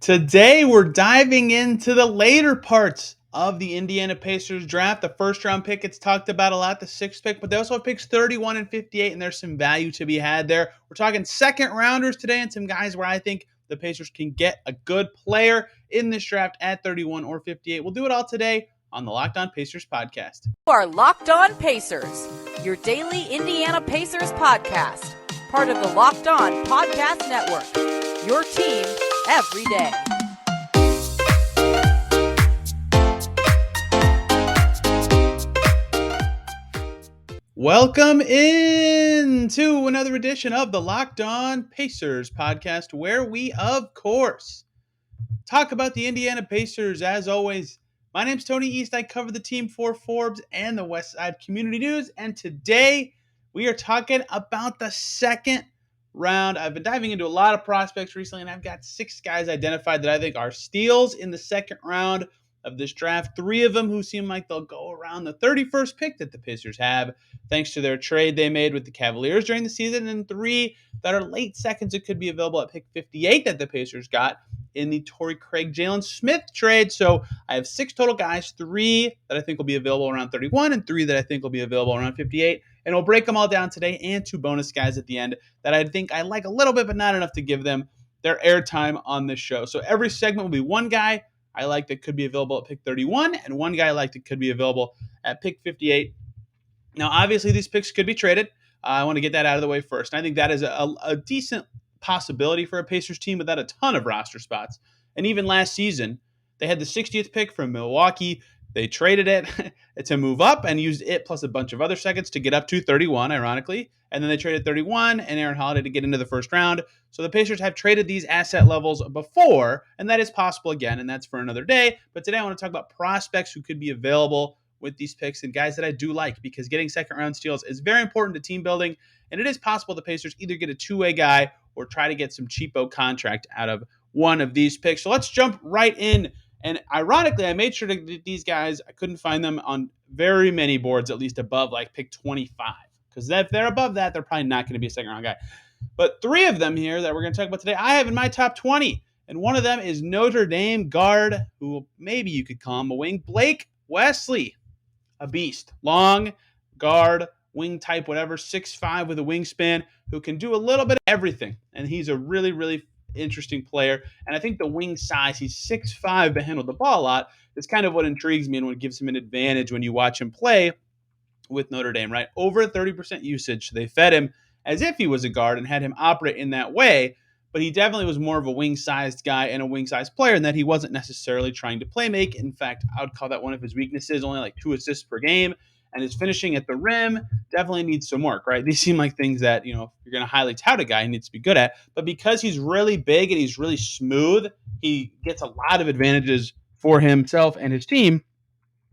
Today, we're diving into the later parts of the Indiana Pacers draft. The first round pick gets talked about a lot, the sixth pick, but they also have picks 31 and 58, and there's some value to be had there. We're talking second rounders today and some guys where I think the Pacers can get a good player in this draft at 31 or 58. We'll do it all today on the Locked On Pacers podcast. You are Locked On Pacers, your daily Indiana Pacers podcast, part of the Locked On Podcast Network, your team every day. Welcome in to another edition of the Locked On Pacers podcast, where we, of course, talk about the Indiana Pacers. As always, my name's Tony East. I cover the team for Forbes and the West Side Community News, and today we are talking about the second round. I've been diving into a lot of prospects recently, and I've got 6 guys identified that I think are steals in the second round of this draft. 3 of them who seem like they'll go around the 31st pick that the Pacers have, thanks to their trade they made with the Cavaliers during the season, and 3 that are late seconds that could be available at pick 58 that the Pacers got in the Torrey Craig Jalen Smith trade. So I have 6 total guys, 3 that I think will be available around 31 and 3 that I think will be available around 58. And we'll break them all down today, and 2 bonus guys at the end that I think I like a little bit, but not enough to give them their airtime on this show. So every segment will be one guy I like that could be available at pick 31 and one guy I like that could be available at pick 58. Now, obviously, these picks could be traded. I want to get that out of the way first. And I think that is a decent possibility for a Pacers team without a ton of roster spots. And even last season, they had the 60th pick from Milwaukee. They traded it to move up and used it plus a bunch of other seconds to get up to 31, ironically. And then they traded 31 and Aaron Holiday to get into the first round. So the Pacers have traded these asset levels before, and that is possible again, and that's for another day. But today I want to talk about prospects who could be available with these picks and guys that I do like, because getting second round steals is very important to team building, and it is possible the Pacers either get a two-way guy or try to get some cheapo contract out of one of these picks. So let's jump right in. And ironically, I made sure to get these guys. I couldn't find them on very many boards, at least above like pick 25. Because if they're above that, they're probably not going to be a second round guy. But 3 of them here that we're going to talk about today, I have in my top 20. And one of them is Notre Dame guard, who maybe you could call him a wing, Blake Wesley. A beast. Long, guard, wing type, whatever, 6'5" with a wingspan, who can do a little bit of everything. And he's a really, really interesting player. And I think the wing size, he's 6'5", but handled the ball a lot, is kind of what intrigues me and what gives him an advantage when you watch him play with Notre Dame, right? Over 30% usage. They fed him as if he was a guard and had him operate in that way, but he definitely was more of a wing-sized guy and a wing-sized player, and that he wasn't necessarily trying to play make. In fact, I would call that one of his weaknesses, only like 2 assists per game, and his finishing at the rim definitely needs some work, right? These seem like things that, if you're going to highly tout a guy, he needs to be good at. But because he's really big and he's really smooth, he gets a lot of advantages for himself and his team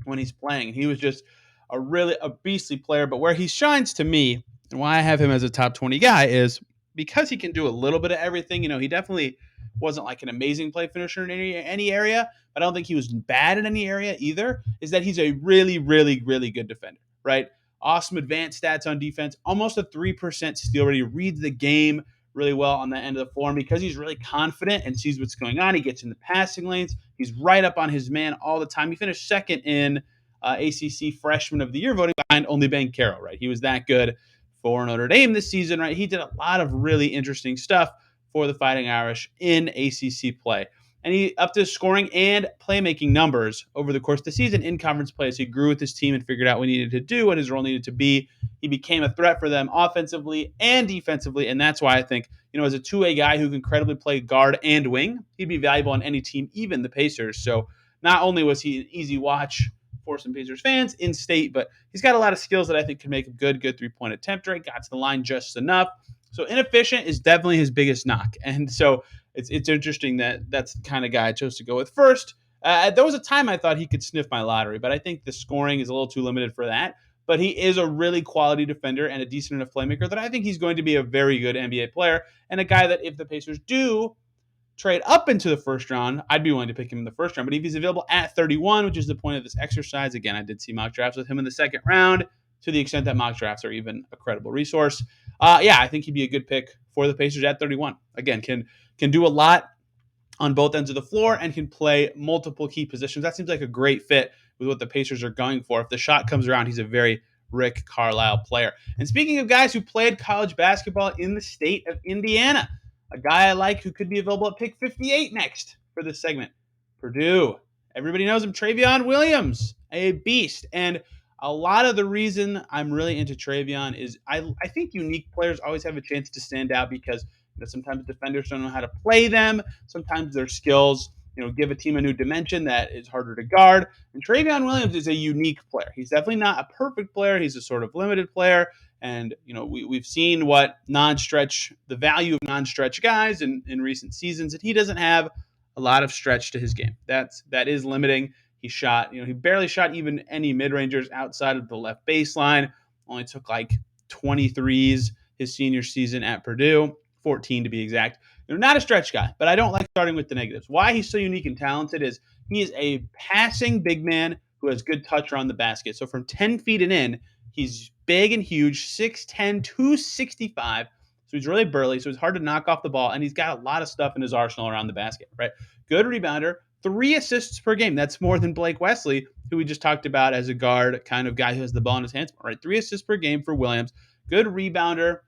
when he's playing. He was just a beastly player. But where he shines to me, and why I have him as a top 20 guy, is because he can do a little bit of everything. He definitely wasn't like an amazing play finisher in any area, but I don't think he was bad in any area either, is that he's a really, really, really good defender, right? Awesome advanced stats on defense, almost a 3% steal rate. He reads the game really well on that end of the floor, and because he's really confident and sees what's going on, he gets in the passing lanes. He's right up on his man all the time. He finished second in ACC Freshman of the Year voting behind only Banchero, right? He was that good for Notre Dame this season, right? He did a lot of really interesting stuff for the Fighting Irish in ACC play. And he upped his scoring and playmaking numbers over the course of the season in conference play as he grew with his team and figured out what he needed to do, what his role needed to be. He became a threat for them offensively and defensively, and that's why I think, as a two-way guy who can credibly play guard and wing, he'd be valuable on any team, even the Pacers. So not only was he an easy watch for some Pacers fans in state, but he's got a lot of skills that I think can make a good 3-point attempt rate, got to the line just enough. So inefficient is definitely his biggest knock. And so it's interesting that that's the kind of guy I chose to go with first. There was a time I thought he could sniff my lottery, but I think the scoring is a little too limited for that. But he is a really quality defender and a decent enough playmaker that I think he's going to be a very good NBA player, and a guy that if the Pacers do trade up into the first round, I'd be willing to pick him in the first round. But if he's available at 31, which is the point of this exercise, again, I did see mock drafts with him in the second round, to the extent that mock drafts are even a credible resource. I think he'd be a good pick for the Pacers at 31. Again, can do a lot on both ends of the floor and can play multiple key positions. That seems like a great fit with what the Pacers are going for. If the shot comes around, he's a very Rick Carlisle player. And speaking of guys who played college basketball in the state of Indiana, a guy I like who could be available at pick 58 next for this segment, Purdue. Everybody knows him, Trevion Williams, a beast. And a lot of the reason I'm really into Trevion is I think unique players always have a chance to stand out because sometimes defenders don't know how to play them. Sometimes their skills, give a team a new dimension that is harder to guard. And Trevion Williams is a unique player. He's definitely not a perfect player. He's a sort of limited player. And, we've seen what the value of non-stretch guys in recent seasons, and he doesn't have a lot of stretch to his game. That is limiting. He barely shot even any mid-rangers outside of the left baseline. Only took like 23s his senior season at Purdue, 14 to be exact. Not a stretch guy, but I don't like starting with the negatives. Why he's so unique and talented is he is a passing big man who has good touch around the basket. So from 10 feet and in, he's big and huge, 6'10", 265. So he's really burly, so it's hard to knock off the ball, and he's got a lot of stuff in his arsenal around the basket, right? Good rebounder, 3 assists per game. That's more than Blake Wesley, who we just talked about as a guard kind of guy who has the ball in his hands, right? 3 assists per game for Williams. Good rebounder,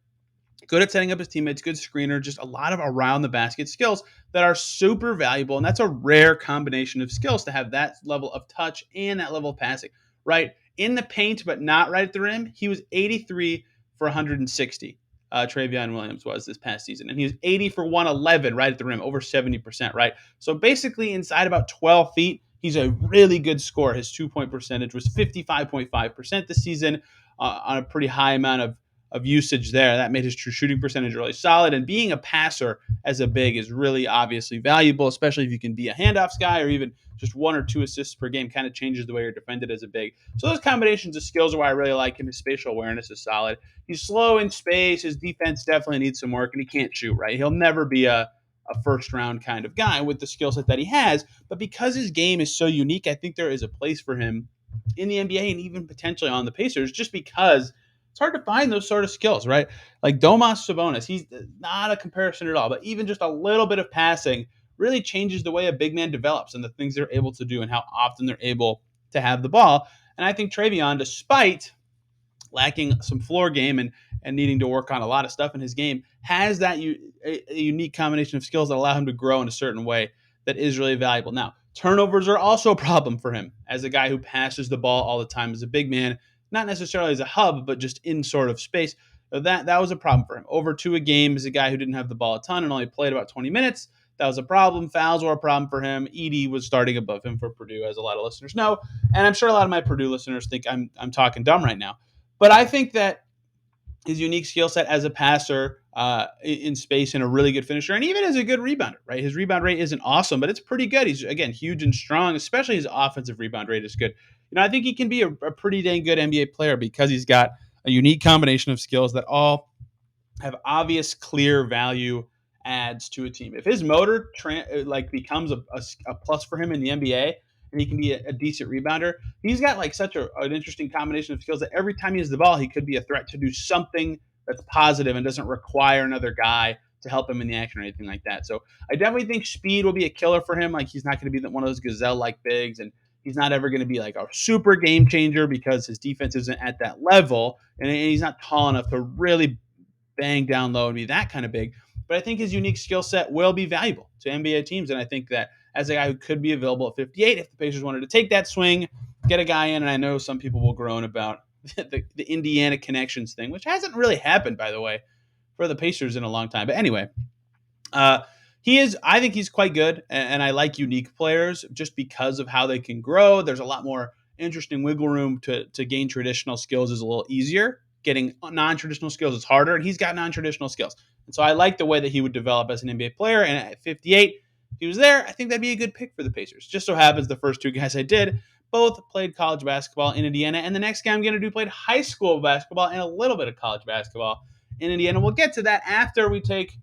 good at setting up his teammates, good screener, just a lot of around the basket skills that are super valuable. And that's a rare combination of skills to have that level of touch and that level of passing, right? In the paint, but not right at the rim. He was 83 for 160. Trevion Williams was this past season. And he was 80 for 111 right at the rim, over 70%, right? So basically inside about 12 feet, he's a really good scorer. His 2-point percentage was 55.5% this season on a pretty high amount of usage there. That made his true shooting percentage really solid. And being a passer as a big is really obviously valuable, especially if you can be a handoffs guy or even just 1 or 2 assists per game kind of changes the way you're defended as a big. So those combinations of skills are why I really like him. His spatial awareness is solid. He's slow in space. His defense definitely needs some work, and he can't shoot, right? He'll never be a first round kind of guy with the skill set that he has. But because his game is so unique, I think there is a place for him in the NBA and even potentially on the Pacers just because it's hard to find those sort of skills, right? Like Domas Sabonis, he's not a comparison at all, but even just a little bit of passing really changes the way a big man develops and the things they're able to do and how often they're able to have the ball. And I think Trevion, despite lacking some floor game and needing to work on a lot of stuff in his game, has that a unique combination of skills that allow him to grow in a certain way that is really valuable. Now, turnovers are also a problem for him as a guy who passes the ball all the time as a big man, not necessarily as a hub, but just in sort of space. That was a problem for him. Over 2 a game as a guy who didn't have the ball a ton and only played about 20 minutes. That was a problem. Fouls were a problem for him. Edey was starting above him for Purdue, as a lot of listeners know. And I'm sure a lot of my Purdue listeners think I'm talking dumb right now. But I think that his unique skill set as a passer in space and a really good finisher, and even as a good rebounder, right? His rebound rate isn't awesome, but it's pretty good. He's, again, huge and strong, especially his offensive rebound rate is good. I think he can be a pretty dang good NBA player because he's got a unique combination of skills that all have obvious, clear value adds to a team. If his motor becomes a plus for him in the NBA, and he can be a decent rebounder, he's got like such an interesting combination of skills that every time he has the ball, he could be a threat to do something that's positive and doesn't require another guy to help him in the action or anything like that. So I definitely think speed will be a killer for him. Like, he's not going to be one of those gazelle-like bigs, and he's not ever going to be like a super game changer because his defense isn't at that level, and he's not tall enough to really bang down low and be that kind of big. But I think his unique skill set will be valuable to NBA teams, and I think that as a guy who could be available at 58, if the Pacers wanted to take that swing, get a guy in, and I know some people will groan about the Indiana connections thing, which hasn't really happened, by the way, for the Pacers in a long time. But anyway, I think he's quite good, and I like unique players just because of how they can grow. There's a lot more interesting wiggle room to gain traditional skills is a little easier. Getting non-traditional skills is harder, and he's got non-traditional skills. And so I like the way that he would develop as an NBA player, and at 58, if he was there, I think that'd be a good pick for the Pacers. Just so happens the first 2 guys I did both played college basketball in Indiana, and the next guy I'm going to do played high school basketball and a little bit of college basketball in Indiana. We'll get to that after we take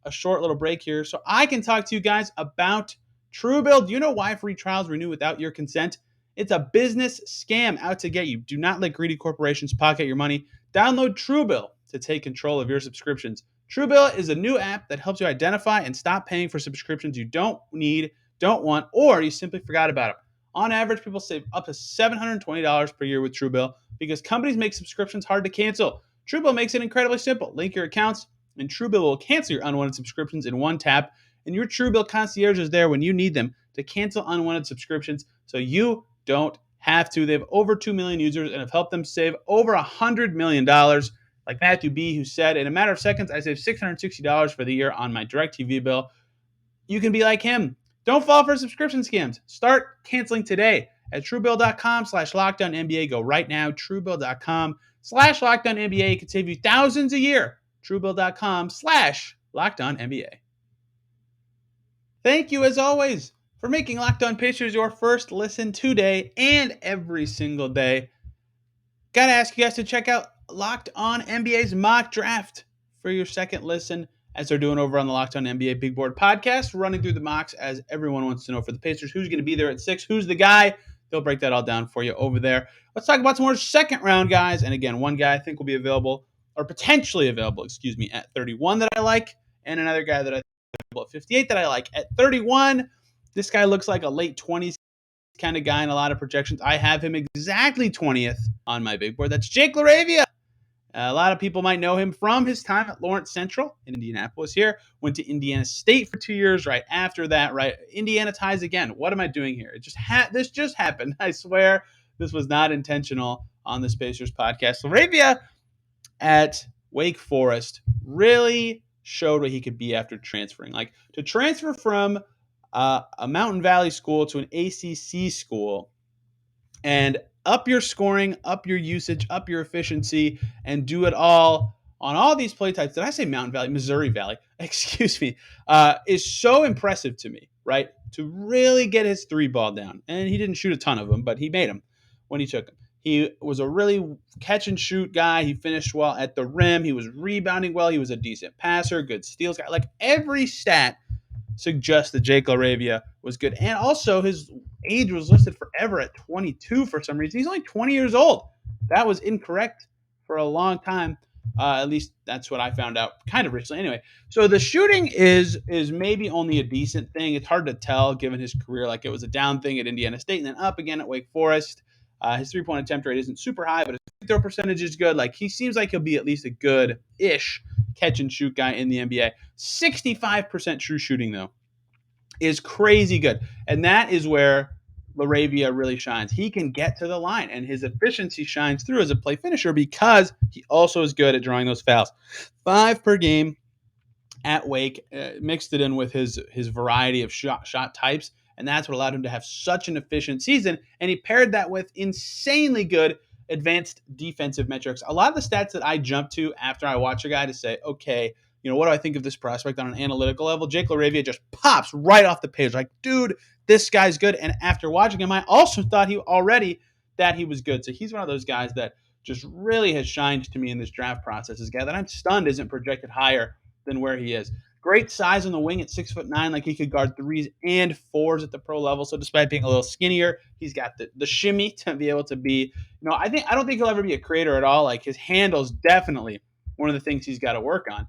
a short little break here so I can talk to you guys about TrueBill. Do you know why free trials renew without your consent? It's a business scam out to get you. Do not let greedy corporations pocket your money. Download TrueBill to take control of your subscriptions. TrueBill is a new app that helps you identify and stop paying for subscriptions you don't need, don't want, or you simply forgot about them. On average, people save up to $720 per year with TrueBill because companies make subscriptions hard to cancel. TrueBill makes it incredibly simple. Link your accounts, and TrueBill will cancel your unwanted subscriptions in one tap. And your TrueBill concierge is there when you need them to cancel unwanted subscriptions so you don't have to. They have over 2 million users and have helped them save over $100 million. Like Matthew B., who said, in a matter of seconds, I saved $660 for the year on my DirecTV bill. You can be like him. Don't fall for subscription scams. Start canceling today at TrueBill.com/LockedOnNBA. Go right now. TrueBill.com/LockedOnNBA. It can save you thousands a year. TrueBill.com/LockedOnNBA. Thank you, as always, for making Locked On Pacers your first listen today and every single day. Got to ask you guys to check out Locked On NBA's mock draft for your second listen, as they're doing over on the Locked On NBA Big Board podcast, running through the mocks as everyone wants to know for the Pacers who's going to be there at 6, who's the guy. They'll break that all down for you over there. Let's talk about some more second round guys. And again, one guy I think will be available, or potentially available, at 31 that I like, and another guy that I think is available at 58 that I like. At 31, this guy looks like a late 20s kind of guy in a lot of projections. I have him exactly 20th on my big board. That's Jake LaRavia. A lot of people might know him from his time at Lawrence Central in Indianapolis here. Went to Indiana State for 2 years right after that, right? Indiana ties again. What am I doing here? This just happened. I swear this was not intentional on this Pacers podcast. LaRavia at Wake Forest really showed what he could be after transferring. Like, to transfer from a Mountain Valley school to an ACC school and up your scoring, up your usage, up your efficiency, and do it all on all these play types. Did I say Mountain Valley? Missouri Valley. Excuse me. Is so impressive to me, right? To really get his three ball down. And he didn't shoot a ton of them, but he made them when he took them. He was a really catch and shoot guy. He finished well at the rim. He was rebounding well. He was a decent passer, good steals guy. Like, every stat suggests that Jake LaRavia was good. And also, his age was listed forever at 22 for some reason. He's only 20 years old. That was incorrect for a long time. At least that's what I found out kind of recently. Anyway, so the shooting is maybe only a decent thing. It's hard to tell given his career. Like, it was a down thing at Indiana State and then up again at Wake Forest. His three-point attempt rate isn't super high, but his free throw percentage is good. Like, he seems like he'll be at least a good-ish catch-and-shoot guy in the NBA. 65% true shooting, though, is crazy good. And that is where LaRavia really shines. He can get to the line, and his efficiency shines through as a play finisher because he also is good at drawing those fouls. 5 per game at Wake, mixed it in with his variety of shot types, and that's what allowed him to have such an efficient season. And he paired that with insanely good advanced defensive metrics. A lot of the stats that I jump to after I watch a guy to say, okay, what do I think of this prospect on an analytical level? Jake LaRavia just pops right off the page. Like, dude, this guy's good. And after watching him, I also thought he was good. So he's one of those guys that just really has shined to me in this draft process. This guy that I'm stunned isn't projected higher than where he is. Great size on the wing at 6'9". Like, he could guard 3s and 4s at the pro level. So despite being a little skinnier, he's got the shimmy to be able to be, I don't think he'll ever be a creator at all. Like, his handle's definitely one of the things he's got to work on.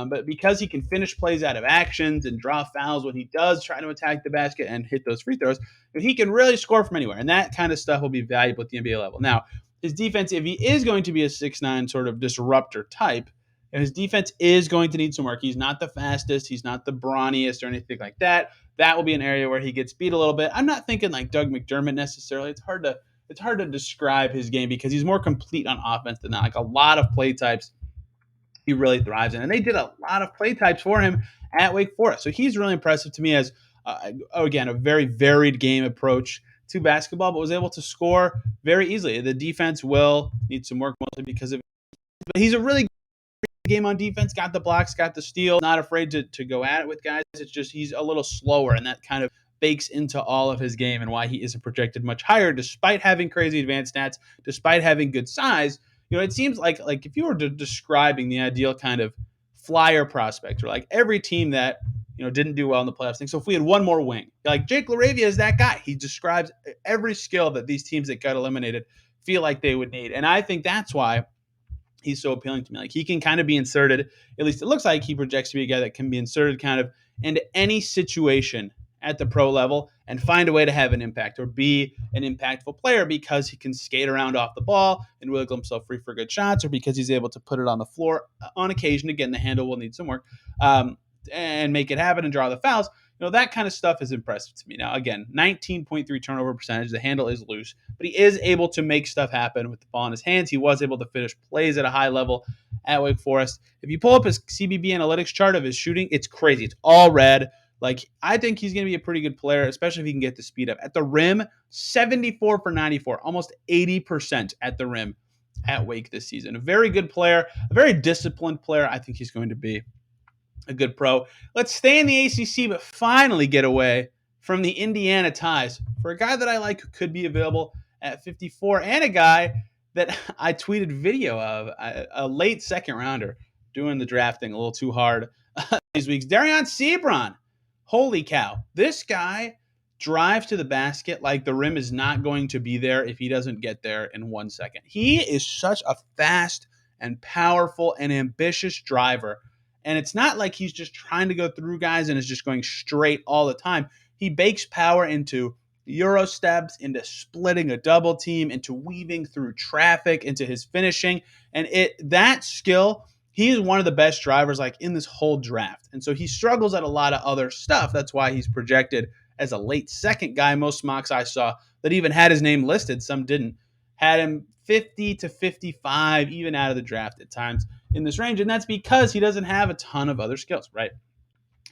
But because he can finish plays out of actions and draw fouls when he does try to attack the basket and hit those free throws, he can really score from anywhere. And that kind of stuff will be valuable at the NBA level. Now, his defense, if he is going to be a 6'9" sort of disruptor type, his defense is going to need some work. He's not the fastest. He's not the brawniest or anything like that. That will be an area where he gets beat a little bit. I'm not thinking like Doug McDermott necessarily. It's hard to describe his game because he's more complete on offense than that. Like, a lot of play types he really thrives in. And they did a lot of play types for him at Wake Forest. So he's really impressive to me as, again, a very varied game approach to basketball, but was able to score very easily. The defense will need some work mostly because of it. But he's a really good game on defense, got the blocks, got the steal, not afraid to go at it with guys. It's just he's a little slower, and that kind of bakes into all of his game and why he isn't projected much higher despite having crazy advanced stats, despite having good size. It seems like if you were describing the ideal kind of flyer prospect, or like every team that didn't do well in the playoffs thing. So if we had one more wing, like Jake LaRavia is that guy. He describes every skill that these teams that got eliminated feel like they would need. And I think that's why he's so appealing to me. Like he can kind of be inserted, at least it looks like he projects to be a guy that can be inserted kind of into any situation at the pro level and find a way to have an impact or be an impactful player because he can skate around off the ball and wiggle himself free for good shots, or because he's able to put it on the floor on occasion. Again, the handle will need some work, and make it happen and draw the fouls. That kind of stuff is impressive to me. Now, again, 19.3 turnover percentage. The handle is loose, but he is able to make stuff happen with the ball in his hands. He was able to finish plays at a high level at Wake Forest. If you pull up his CBB analytics chart of his shooting, it's crazy. It's all red. Like, I think he's going to be a pretty good player, especially if he can get the speed up. At the rim, 74 for 94, almost 80% at the rim at Wake this season. A very good player, a very disciplined player. I think he's going to be a good pro. Let's stay in the ACC, but finally get away from the Indiana ties for a guy that I like who could be available at 54, and a guy that I tweeted video of, a late second rounder, doing the drafting a little too hard these weeks. Darion Seabron. Holy cow. This guy drives to the basket like the rim is not going to be there if he doesn't get there in 1 second. He is such a fast and powerful and ambitious driver. And it's not like he's just trying to go through guys and is just going straight all the time. He bakes power into Euro steps, into splitting a double team, into weaving through traffic, into his finishing. And that skill, he is one of the best drivers like in this whole draft. And so he struggles at a lot of other stuff. That's why he's projected as a late second guy. Most mocks I saw that even had his name listed, some didn't, had him 50 to 55, even out of the draft at times in this range. And that's because he doesn't have a ton of other skills, right?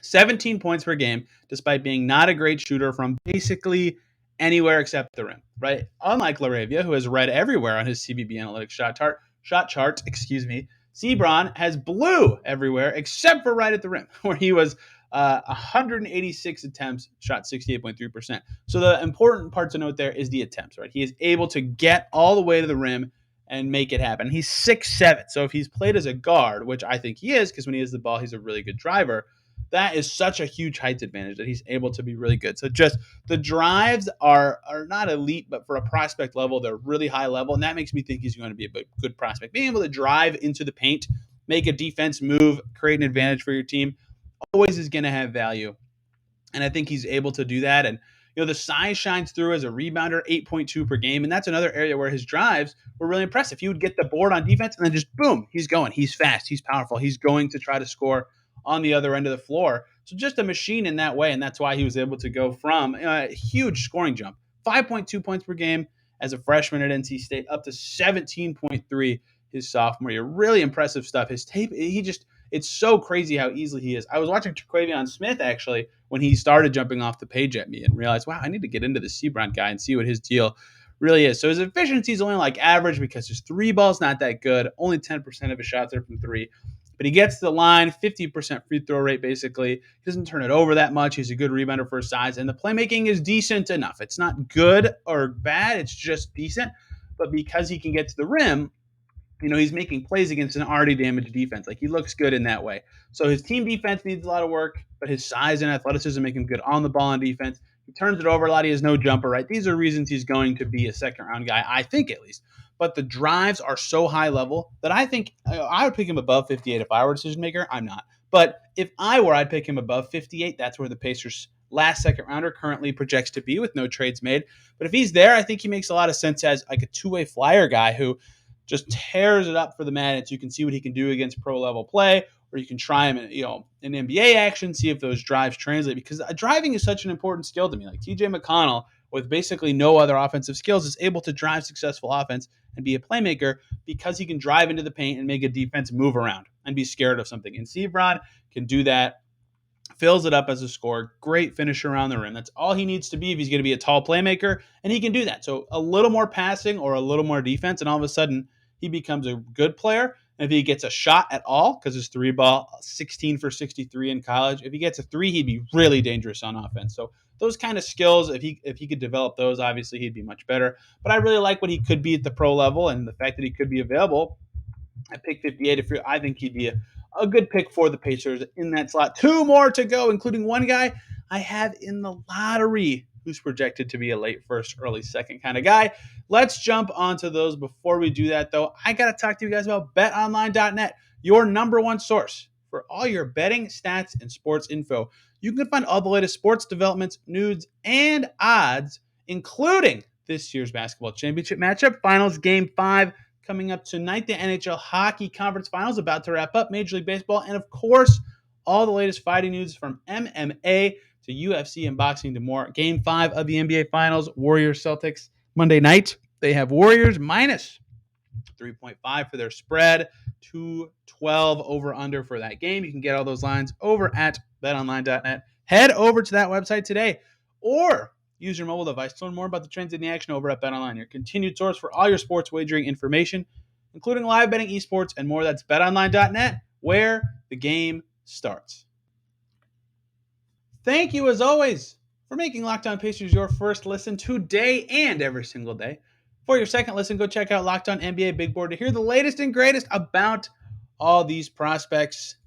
17 points per game, despite being not a great shooter from basically anywhere except the rim, right? Unlike LaRavia, who has red everywhere on his CBB analytics shot chart, Seabron has blue everywhere except for right at the rim, where he was 186 attempts, shot 68.3%. So the important part to note there is the attempts, right? He is able to get all the way to the rim and make it happen. He's 6'7", so if he's played as a guard, which I think he is, because when he has the ball, he's a really good driver, that is such a huge height advantage that he's able to be really good. So just the drives are not elite, but for a prospect level, they're really high level, and that makes me think he's going to be a good prospect. Being able to drive into the paint, make a defense move, create an advantage for your team, always is going to have value. And I think he's able to do that. And the size shines through as a rebounder, 8.2 per game. And that's another area where his drives were really impressive. He would get the board on defense and then just boom, he's going. He's fast. He's powerful. He's going to try to score on the other end of the floor. So just a machine in that way. And that's why he was able to go from a huge scoring jump, 5.2 points per game as a freshman at NC State, up to 17.3 his sophomore year. Really impressive stuff. His tape, it's so crazy how easily he is. I was watching Trevion Smith actually when he started jumping off the page at me and realized, wow, I need to get into the Seabron guy and see what his deal really is. So his efficiency is only like average because his three ball's not that good. Only 10% of his shots are from three. But he gets to the line, 50% free throw rate basically. He doesn't turn it over that much. He's a good rebounder for his size. And the playmaking is decent enough. It's not good or bad. It's just decent. But because he can get to the rim, he's making plays against an already damaged defense. Like, he looks good in that way. So his team defense needs a lot of work, but his size and athleticism make him good on the ball on defense. He turns it over a lot. He has no jumper, right? These are reasons he's going to be a second-round guy, I think at least. But the drives are so high level that I think I would pick him above 58 if I were a decision maker. I'm not. But if I were, I'd pick him above 58. That's where the Pacers' last second-rounder currently projects to be with no trades made. But if he's there, I think he makes a lot of sense as like a two-way flyer guy who just tears it up for the Madness. You can see what he can do against pro-level play, or you can try him in NBA action, see if those drives translate, because driving is such an important skill to me. Like TJ McConnell, with basically no other offensive skills, is able to drive successful offense and be a playmaker because he can drive into the paint and make a defense move around and be scared of something. And Seabron can do that, fills it up as a scorer, great finisher around the rim. That's all he needs to be if he's going to be a tall playmaker, and he can do that. So a little more passing or a little more defense, and all of a sudden he becomes a good player. And if he gets a shot at all, because his three ball, 16 for 63 in college, if he gets a three, he'd be really dangerous on offense. So those kind of skills, if he could develop those, obviously he'd be much better. But I really like what he could be at the pro level, and the fact that he could be available. I picked 58. I think he'd be a good pick for the Pacers in that slot. Two more to go, including one guy I have in the lottery who's projected to be a late first, early second kind of guy. Let's jump onto those. Before we do that, though, I got to talk to you guys about betonline.net, your number one source for all your betting, stats, and sports info. You can find all the latest sports developments, news, and odds, including this year's basketball championship matchup, finals game 5 coming up tonight, the NHL Hockey Conference Finals about to wrap up, Major League Baseball, and of course, all the latest fighting news from MMA to UFC and boxing to more. Game 5 of the NBA Finals, Warriors Celtics, Monday night. They have Warriors minus 3.5 for their spread, 212 over under for that game. You can get all those lines over at betonline.net. Head over to that website today or use your mobile device to learn more about the trends in the action over at BetOnline, your continued source for all your sports wagering information, including live betting, esports, and more. That's betonline.net, where the game starts. Thank you, as always, for making Locked On Pacers your first listen today and every single day. For your second listen, go check out Locked On NBA Big Board to hear the latest and greatest about all these prospects.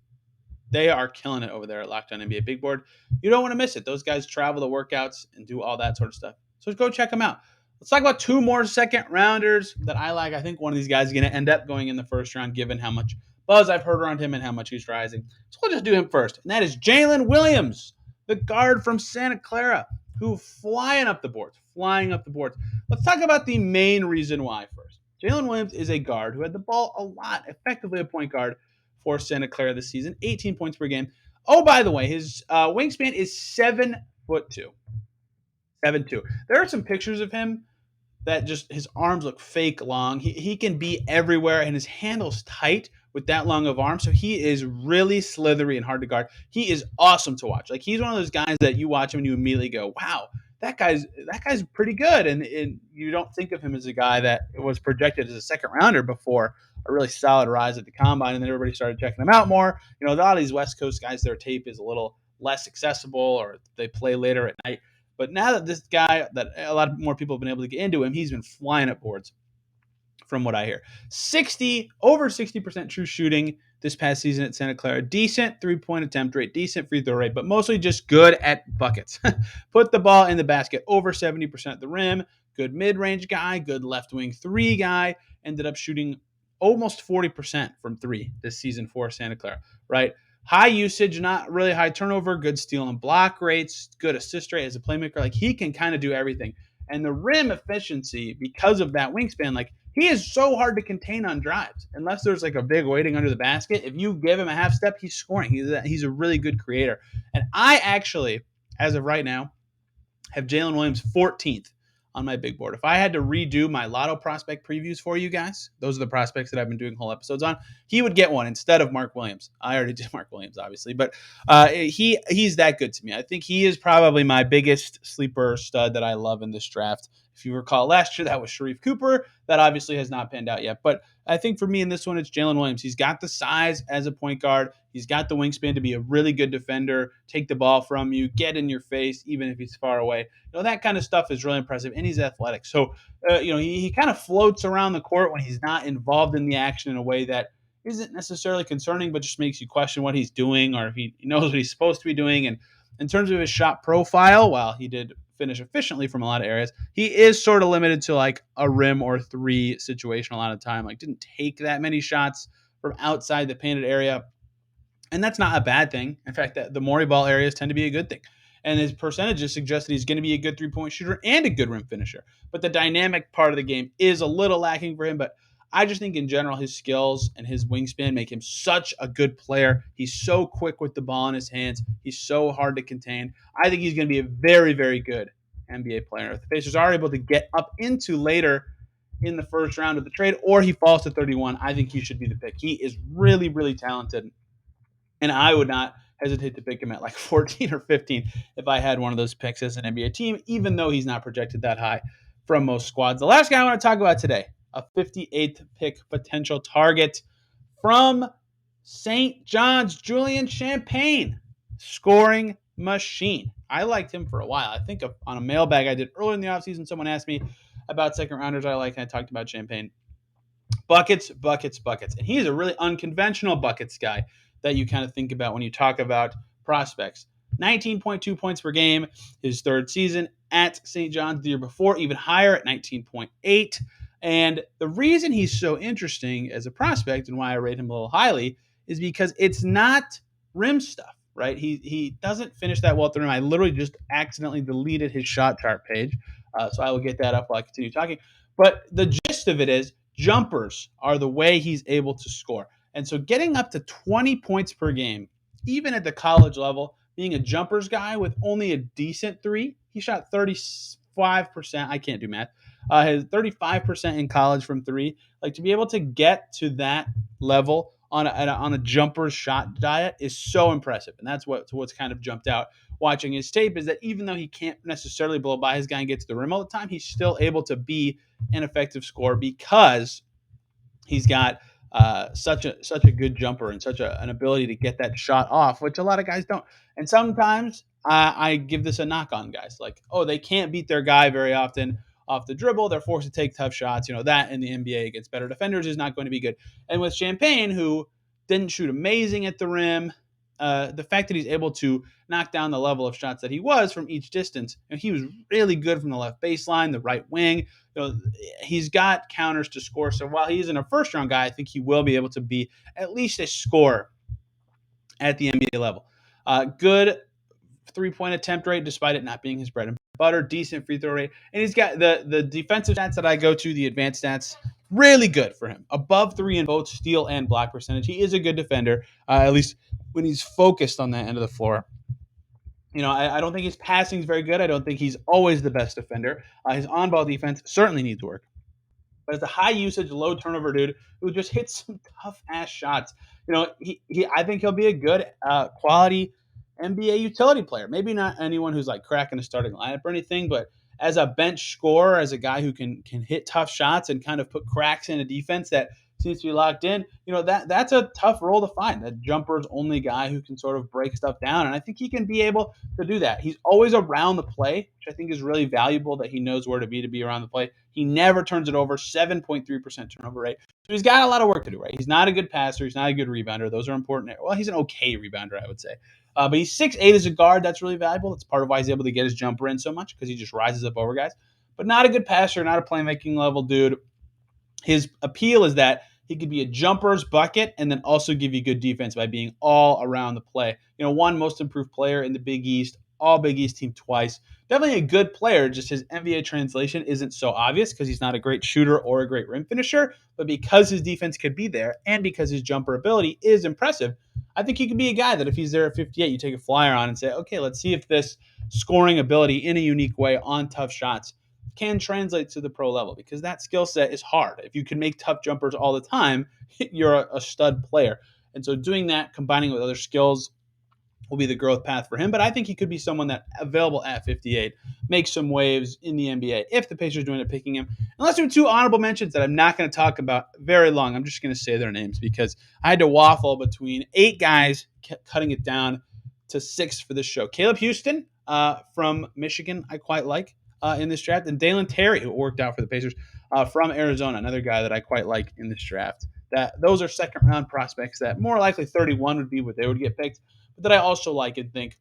They are killing it over there at Locked On NBA Big Board. You don't want to miss it. Those guys travel to workouts and do all that sort of stuff. So go check them out. Let's talk about 2 more second rounders that I like. I think one of these guys is going to end up going in the first round, given how much buzz I've heard around him and how much he's rising. So we'll just do him first. And that is Jalen Williams, the guard from Santa Clara, who flying up the boards. Let's talk about the main reason why first. Jalen Williams is a guard who had the ball a lot, effectively a point guard for Santa Clara this season, 18 points per game. Oh, by the way, his wingspan is 7'2". 7'2". There are some pictures of him that just his arms look fake long. He can be everywhere, and his handle's tight with that long of arms. So he is really slithery and hard to guard. He is awesome to watch. Like, he's one of those guys that you watch him and you immediately go, wow, that guy's pretty good. And you don't think of him as a guy that was projected as a second rounder before a really solid rise at the combine, and then everybody started checking him out more. You know, a lot of these West Coast guys, their tape is a little less accessible, or they play later at night. But now that this guy, that a lot more people have been able to get into him, he's been flying up boards from what I hear. Over 60% true shooting this past season at Santa Clara. Decent 3-point attempt rate, decent free throw rate, but mostly just good at buckets. Put the ball in the basket, over 70% at the rim. Good mid-range guy, good left wing 3 guy. Ended up shooting almost 40% from 3 this season for Santa Clara, right? High usage, not really high turnover, good steal and block rates, good assist rate as a playmaker. Like, he can kind of do everything. And the rim efficiency, because of that wingspan, like, he is so hard to contain on drives. Unless there's like a big waiting under the basket, if you give him a half step, he's scoring. He's a really good creator. And I actually, as of right now, have Jalen Williams 14th on my big board. If I had to redo my lotto prospect previews for you guys, those are the prospects that I've been doing whole episodes on, he would get one instead of Mark Williams. I already did Mark Williams, obviously, but he's that good to me. I think he is probably my biggest sleeper stud that I love in this draft. If you recall last year, that was Sharif Cooper. That obviously has not panned out yet. But I think for me in this one, it's Jalen Williams. He's got the size as a point guard. He's got the wingspan to be a really good defender, take the ball from you, get in your face, even if he's far away. You know, that kind of stuff is really impressive, and he's athletic. So, he kind of floats around the court when he's not involved in the action in a way that isn't necessarily concerning, but just makes you question what he's doing, or if he knows what he's supposed to be doing. And in terms of his shot profile, while he did finish efficiently from a lot of areas, he is sort of limited to like a rim or 3 situation a lot of the time. Like, didn't take that many shots from outside the painted area. And that's not a bad thing. In fact, the Morey ball areas tend to be a good thing. And his percentages suggest that he's going to be a good 3-point shooter and a good rim finisher. But the dynamic part of the game is a little lacking for him. But I just think in general, his skills and his wingspan make him such a good player. He's so quick with the ball in his hands. He's so hard to contain. I think he's going to be a very, very good NBA player. If the Pacers are able to get up into later in the first round of the trade, or he falls to 31, I think he should be the pick. He is really, really talented. And I would not hesitate to pick him at like 14 or 15 if I had one of those picks as an NBA team, even though he's not projected that high from most squads. The last guy I want to talk about today, a 58th pick potential target from St. John's, Julian Champagnie, scoring machine. I liked him for a while. I think on a mailbag I did earlier in the offseason, someone asked me about second rounders I like, and I talked about Champagnie. Buckets, buckets, buckets. And he's a really unconventional buckets guy that you kind of think about when you talk about prospects. 19.2 points per game his third season at St. John's. The year before, even higher at 19.8. And the reason he's so interesting as a prospect and why I rate him a little highly is because it's not rim stuff, right? He doesn't finish that well at the rim. I literally just accidentally deleted his shot chart page, so I will get that up while I continue talking. But the gist of it is jumpers are the way he's able to score. And so getting up to 20 points per game, even at the college level, being a jumpers guy with only a decent three, he shot 35%. I can't do math. His 35% in college from three. Like, to be able to get to that level on a jumper's shot diet is so impressive. And that's what's kind of jumped out watching his tape, is that even though he can't necessarily blow by his guy and get to the rim all the time, he's still able to be an effective scorer because he's got such a good jumper and such an ability to get that shot off, which a lot of guys don't. And sometimes I give this a knock on guys, like, oh, they can't beat their guy very often off the dribble. They're forced to take tough shots. That in the NBA against better defenders is not going to be good. And with Champagnie, who didn't shoot amazing at the rim, the fact that he's able to knock down the level of shots that he was from each distance, he was really good from the left baseline, the right wing. He's got counters to score. So while he isn't a first round guy, I think he will be able to be at least a scorer at the NBA level. Good 3-point attempt rate, despite it not being his bread and butter. Decent free throw rate. And he's got the defensive stats that I go to, the advanced stats, really good for him. Above 3 in both steal and block percentage. He is a good defender, at least when he's focused on that end of the floor. I don't think his passing is very good. I don't think he's always the best defender. His on-ball defense certainly needs work. But as a high usage, low turnover dude who just hits some tough ass shots, I think he'll be a good quality NBA utility player. Maybe not anyone who's like cracking a starting lineup or anything, but as a bench scorer, as a guy who can hit tough shots and kind of put cracks in a defense that seems to be locked in, that's a tough role to find. That jumper's only guy who can sort of break stuff down, and I think he can be able to do that. He's always around the play, which I think is really valuable, that he knows where to be around the play. He never turns it over, 7.3% turnover rate. So he's got a lot of work to do, right? He's not a good passer. He's not a good rebounder. Those are important. Well, he's an okay rebounder, I would say. But he's 6'8" as a guard. That's really valuable. That's part of why he's able to get his jumper in so much, because he just rises up over guys. But not a good passer, not a playmaking level dude. His appeal is that he could be a jumper's bucket and then also give you good defense by being all around the play. One most improved player in the Big East, all Big East team twice. Definitely a good player, just his NBA translation isn't so obvious because he's not a great shooter or a great rim finisher, but because his defense could be there and because his jumper ability is impressive, I think he could be a guy that if he's there at 58, you take a flyer on and say, okay, let's see if this scoring ability in a unique way on tough shots can translate to the pro level, because that skill set is hard. If you can make tough jumpers all the time, you're a stud player. And so doing that, combining with other skills, will be the growth path for him. But I think he could be someone that, available at 58, makes some waves in the NBA if the Pacers do end up picking him. And let's do two honorable mentions that I'm not going to talk about very long. I'm just going to say their names because I had to waffle between 8 guys, cutting it down to 6 for this show. Caleb Houston from Michigan, I quite like in this draft. And Dalen Terry, who worked out for the Pacers from Arizona, another guy that I quite like in this draft. Those are second-round prospects that more likely 31 would be what they would get picked, but that I also like and think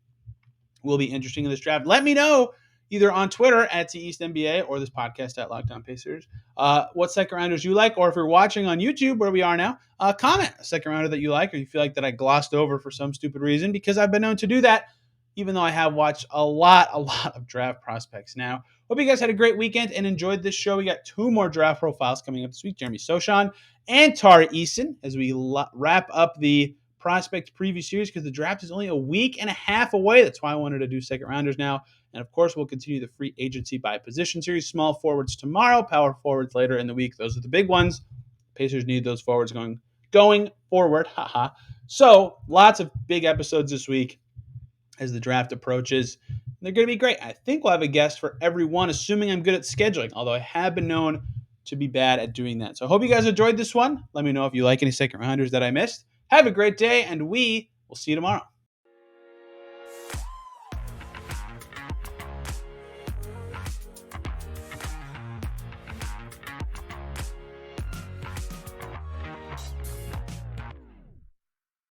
will be interesting in this draft. Let me know either on Twitter at TEastNBA or this podcast at Locked On Pacers what second rounders you like, or if you're watching on YouTube where we are now, comment a second rounder that you like or you feel like that I glossed over for some stupid reason, because I've been known to do that, even though I have watched a lot of draft prospects now. Hope you guys had a great weekend and enjoyed this show. We got 2 more draft profiles coming up this week, Jeremy Sochan and Tari Eason, as we wrap up the prospect preview series, because the draft is only a week and a half away. That's why I wanted to do second rounders now. And of course, we'll continue the free agency by position series. Small forwards tomorrow, power forwards later in the week. Those are the big ones. Pacers need those forwards going forward. So lots of big episodes this week as the draft approaches. They're going to be great. I think we'll have a guest for everyone, assuming I'm good at scheduling, although I have been known to be bad at doing that. So I hope you guys enjoyed this one. Let me know if you like any second rounders that I missed. Have a great day, and we will see you tomorrow.